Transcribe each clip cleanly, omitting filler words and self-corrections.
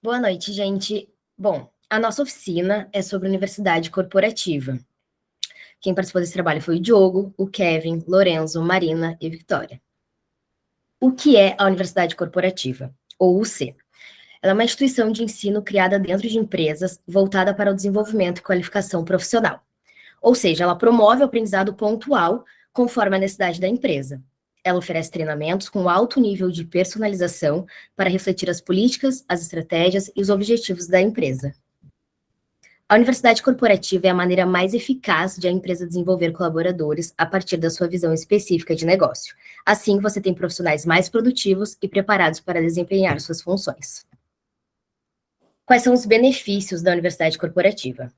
Boa noite, gente. Bom, a nossa oficina é sobre universidade corporativa. Quem participou desse trabalho foi o Diogo, o Kevin, Lorenzo, Marina e Victoria. O que é a universidade corporativa, ou UC? Ela é uma instituição de ensino criada dentro de empresas voltada para o desenvolvimento e qualificação profissional. Ou seja, ela promove o aprendizado pontual conforme a necessidade da empresa. Ela oferece treinamentos com alto nível de personalização para refletir as políticas, as estratégias e os objetivos da empresa. A universidade corporativa é a maneira mais eficaz de a empresa desenvolver colaboradores a partir da sua visão específica de negócio. Assim, você tem profissionais mais produtivos e preparados para desempenhar suas funções. Quais são os benefícios da universidade corporativa?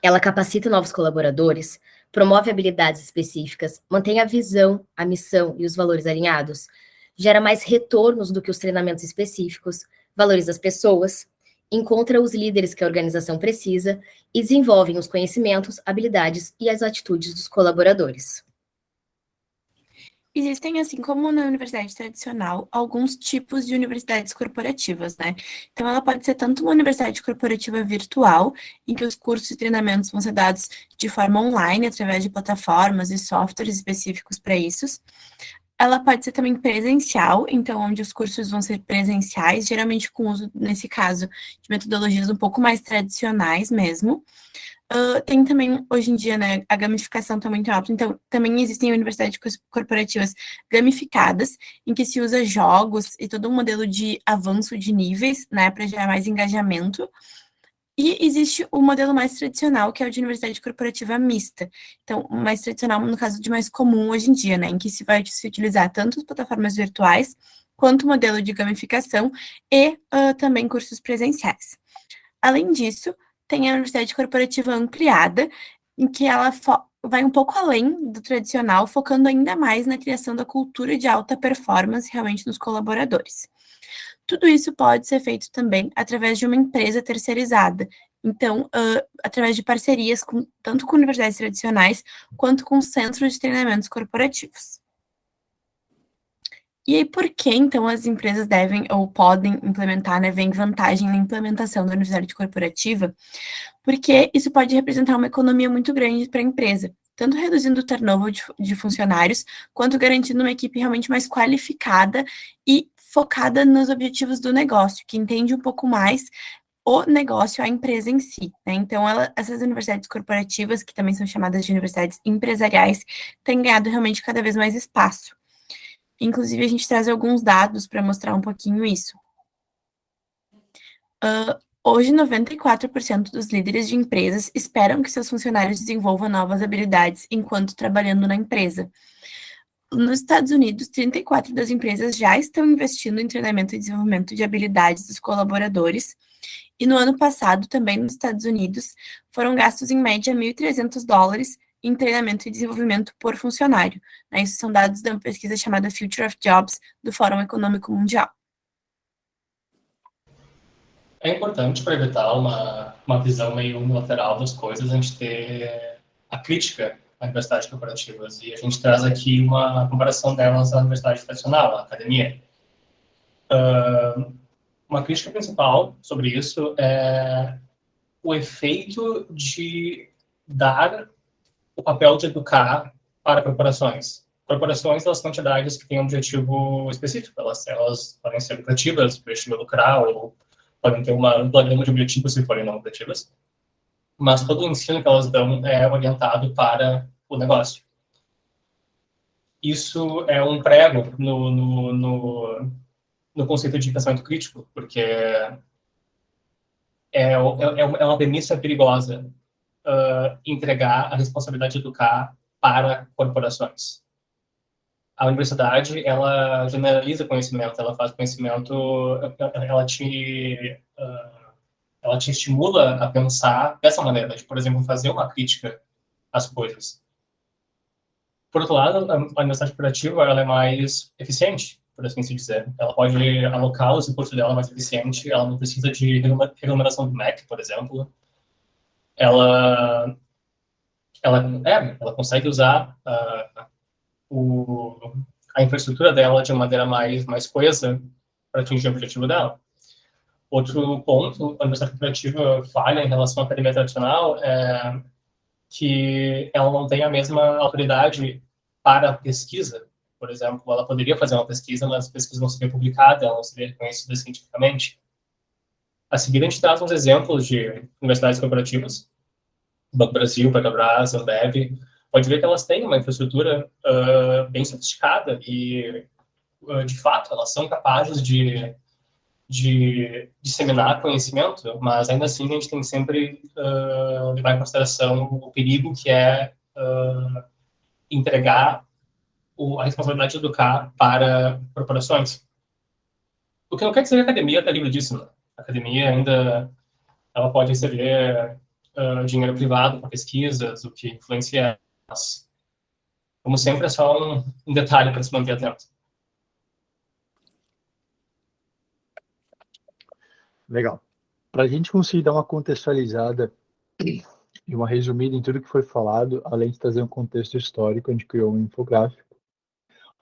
Ela capacita novos colaboradores, promove habilidades específicas, mantém a visão, a missão e os valores alinhados, gera mais retornos do que os treinamentos específicos, valoriza as pessoas, encontra os líderes que a organização precisa e desenvolve os conhecimentos, habilidades e as atitudes dos colaboradores. Existem, assim como na universidade tradicional, alguns tipos de universidades corporativas, né? Então, ela pode ser tanto uma universidade corporativa virtual, em que os cursos e treinamentos vão ser dados de forma online, através de plataformas e softwares específicos para isso. Ela pode ser também presencial, então, onde os cursos vão ser presenciais, geralmente com uso, nesse caso, de metodologias um pouco mais tradicionais mesmo. Tem também, hoje em dia, né, a gamificação está muito alta, então também existem universidades corporativas gamificadas, em que se usa jogos e todo um modelo de avanço de níveis, né, para gerar mais engajamento. E existe o modelo mais tradicional, que é o de universidade corporativa mista. Então, o mais tradicional, no caso, de mais comum hoje em dia, né, em que se vai se utilizar tanto as plataformas virtuais, quanto o modelo de gamificação e também cursos presenciais. Além disso, tem a universidade corporativa ampliada, em que ela vai um pouco além do tradicional, focando ainda mais na criação da cultura de alta performance realmente nos colaboradores. Tudo isso pode ser feito também através de uma empresa terceirizada. Então, através de parcerias tanto com universidades tradicionais, quanto com centros de treinamentos corporativos. E aí, por que, então, as empresas devem ou podem implementar, né, vem vantagem na implementação da universidade corporativa? Porque isso pode representar uma economia muito grande para a empresa, tanto reduzindo o turnover de funcionários, quanto garantindo uma equipe realmente mais qualificada e focada nos objetivos do negócio, que entende um pouco mais o negócio, a empresa em si, né? Então, essas universidades corporativas, que também são chamadas de universidades empresariais, têm ganhado realmente cada vez mais espaço. Inclusive, a gente traz alguns dados para mostrar um pouquinho isso. Hoje, 94% dos líderes de empresas esperam que seus funcionários desenvolvam novas habilidades enquanto trabalhando na empresa. Nos Estados Unidos, 34% das empresas já estão investindo em treinamento e desenvolvimento de habilidades dos colaboradores. E no ano passado, também nos Estados Unidos, foram gastos em média $1.300 em treinamento e desenvolvimento por funcionário, né? Isso são dados de uma pesquisa chamada Future of Jobs, do Fórum Econômico Mundial. É importante para evitar uma visão meio unilateral das coisas, a gente ter a crítica à universidade corporativas. E a gente traz aqui uma comparação delas à universidade tradicional, à academia. Uma crítica principal sobre isso é o efeito de dar o papel de educar para corporações. Corporações, elas são entidades que têm um objetivo específico, elas podem ser lucrativas, o objetivo é lucrar, ou podem ter uma ampla gama de objetivos se forem não lucrativas, mas todo o ensino que elas dão é orientado para o negócio. Isso é um prego no conceito de pensamento crítico, porque é uma premissa perigosa entregar a responsabilidade de educar para corporações. A universidade, ela generaliza conhecimento, ela faz conhecimento, ela te estimula a pensar dessa maneira, de, por exemplo, fazer uma crítica às coisas. Por outro lado, a universidade corporativa, ela é mais eficiente, por assim se dizer. Ela pode alocar os recursos dela mais eficiente, ela não precisa de remuneração do MEC, por exemplo. Ela consegue usar a infraestrutura dela de uma maneira mais coesa para atingir o objetivo dela. Outro ponto, a universidade corporativa falha em relação à academia tradicional é que ela não tem a mesma autoridade para a pesquisa. Por exemplo, ela poderia fazer uma pesquisa, mas a pesquisa não seria publicada, ela não seria reconhecida cientificamente. A seguir, a gente traz uns exemplos de universidades corporativas, Banco Brasil, Petrobras, Ambev. Pode ver que elas têm uma infraestrutura bem sofisticada e, de fato, elas são capazes de disseminar conhecimento, mas ainda assim a gente tem que sempre levar em consideração o perigo que é entregar a responsabilidade de educar para corporações. O que não quer dizer que a academia está livre disso, né? A academia ainda ela pode receber dinheiro privado para pesquisas, o que influencia, mas, como sempre, é só um detalhe para se manter atento. Legal. Para a gente conseguir dar uma contextualizada e uma resumida em tudo que foi falado, além de trazer um contexto histórico, a gente criou um infográfico,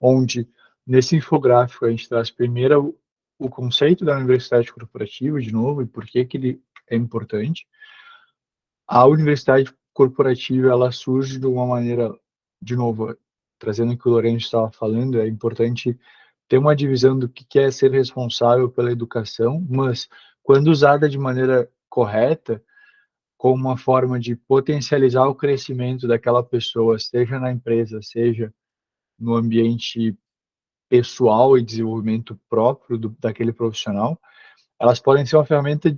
onde, nesse infográfico, a gente traz primeiro o conceito da universidade corporativa, de novo, e por que ele é importante. A universidade corporativa, ela surge de uma maneira, de novo, trazendo o que o Lourenço estava falando, é importante ter uma divisão do que é ser responsável pela educação, mas quando usada de maneira correta, como uma forma de potencializar o crescimento daquela pessoa, seja na empresa, seja no ambiente pessoal e desenvolvimento próprio daquele profissional, elas podem ser uma ferramenta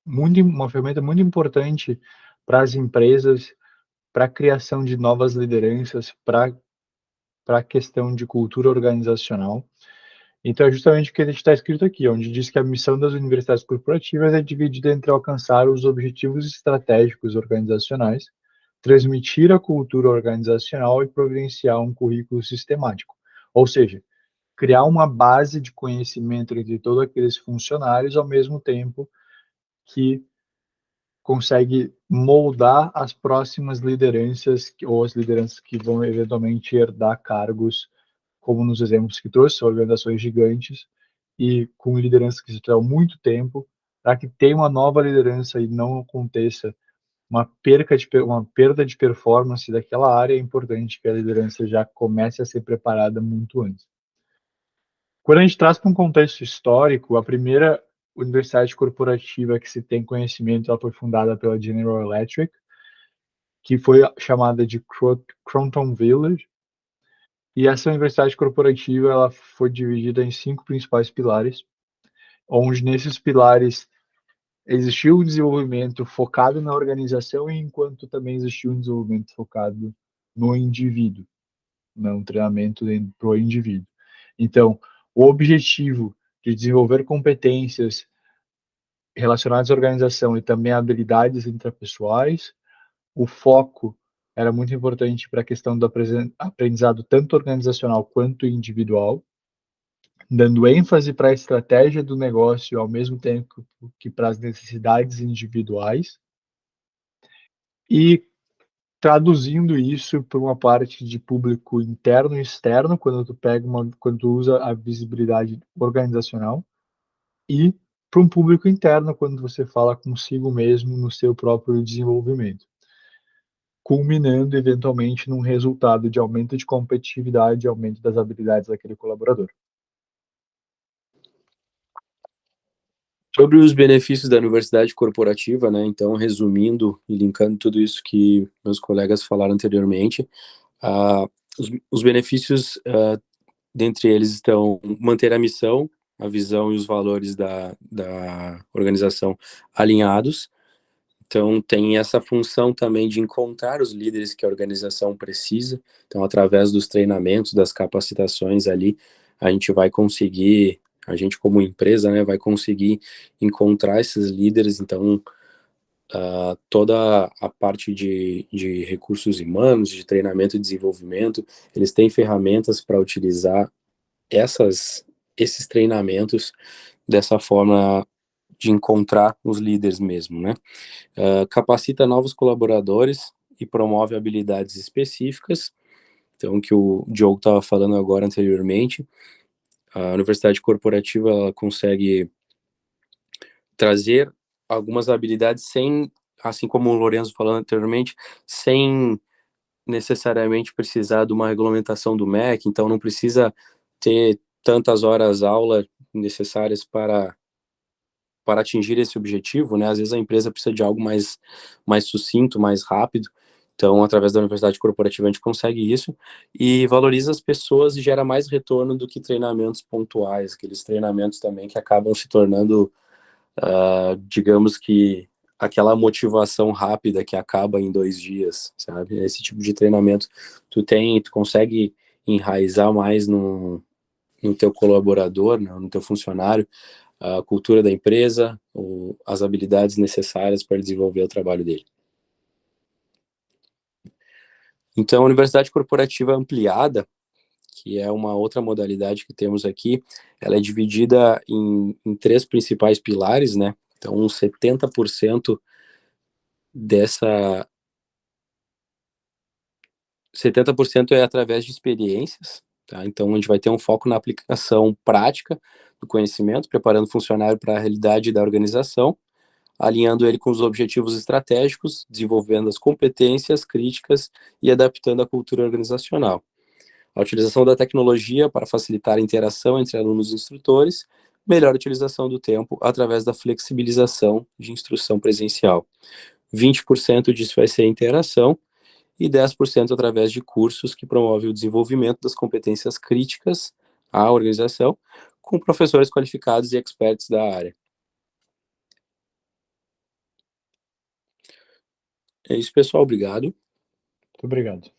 muito importante para as empresas, para a criação de novas lideranças, para a questão de cultura organizacional. Então, é justamente o que está escrito aqui, onde diz que a missão das universidades corporativas é dividida entre alcançar os objetivos estratégicos organizacionais, transmitir a cultura organizacional e providenciar um currículo sistemático. Ou seja, criar uma base de conhecimento entre todos aqueles funcionários, ao mesmo tempo que consegue moldar as próximas lideranças ou as lideranças que vão eventualmente herdar cargos, como nos exemplos que trouxe, são organizações gigantes e com lideranças que estão há muito tempo, para que tenha uma nova liderança e não aconteça uma perda de performance daquela área, é importante que a liderança já comece a ser preparada muito antes. Quando a gente traz para um contexto histórico, a primeira universidade corporativa que se tem conhecimento, ela foi fundada pela General Electric, que foi chamada de Croton Village, e essa universidade corporativa ela foi dividida em 5 principais pilares, onde nesses pilares existiu um desenvolvimento focado na organização, enquanto também existiu um desenvolvimento focado no indivíduo, um treinamento para o indivíduo. Então, o objetivo de desenvolver competências relacionadas à organização e também habilidades intrapessoais, o foco era muito importante para a questão do aprendizado tanto organizacional quanto individual, dando ênfase para a estratégia do negócio ao mesmo tempo que para as necessidades individuais e traduzindo isso para uma parte de público interno e externo, quando tu usa a visibilidade organizacional, e para um público interno, quando você fala consigo mesmo no seu próprio desenvolvimento, culminando eventualmente num resultado de aumento de competitividade e aumento das habilidades daquele colaborador. Sobre os benefícios da universidade corporativa, né? Então, resumindo e linkando tudo isso que meus colegas falaram anteriormente, os benefícios, dentre eles estão manter a missão, a visão e os valores da organização alinhados. Então, tem essa função também de encontrar os líderes que a organização precisa. Então, através dos treinamentos, das capacitações ali, a gente vai conseguir, a gente como empresa, né, vai conseguir encontrar esses líderes. Então, toda a parte de recursos humanos, de treinamento e desenvolvimento, eles têm ferramentas para utilizar esses treinamentos dessa forma de encontrar os líderes mesmo, né? Capacita novos colaboradores e promove habilidades específicas. Então, que o Diogo estava falando agora anteriormente, a universidade corporativa ela consegue trazer algumas habilidades sem, assim como o Lorenzo falou anteriormente, sem necessariamente precisar de uma regulamentação do MEC, então não precisa ter tantas horas aula necessárias para atingir esse objetivo, né? Às vezes a empresa precisa de algo mais sucinto, mais rápido. Então, através da universidade corporativa, a gente consegue isso e valoriza as pessoas e gera mais retorno do que treinamentos pontuais, aqueles treinamentos também que acabam se tornando, digamos que, aquela motivação rápida que acaba em 2 dias, sabe? Esse tipo de treinamento tu consegue enraizar mais no teu colaborador, no teu funcionário, a cultura da empresa, as habilidades necessárias para desenvolver o trabalho dele. Então, a universidade corporativa ampliada, que é uma outra modalidade que temos aqui, ela é dividida em 3 principais pilares, né? Então, 70% dessa 70% é através de experiências, tá? Então, a gente vai ter um foco na aplicação prática do conhecimento, preparando o funcionário para a realidade da organização, alinhando ele com os objetivos estratégicos, desenvolvendo as competências críticas e adaptando a cultura organizacional. A utilização da tecnologia para facilitar a interação entre alunos e instrutores, melhor utilização do tempo através da flexibilização de instrução presencial. 20% disso vai ser interação e 10% através de cursos que promovem o desenvolvimento das competências críticas à organização, com professores qualificados e experts da área. É isso, pessoal. Obrigado. Muito obrigado.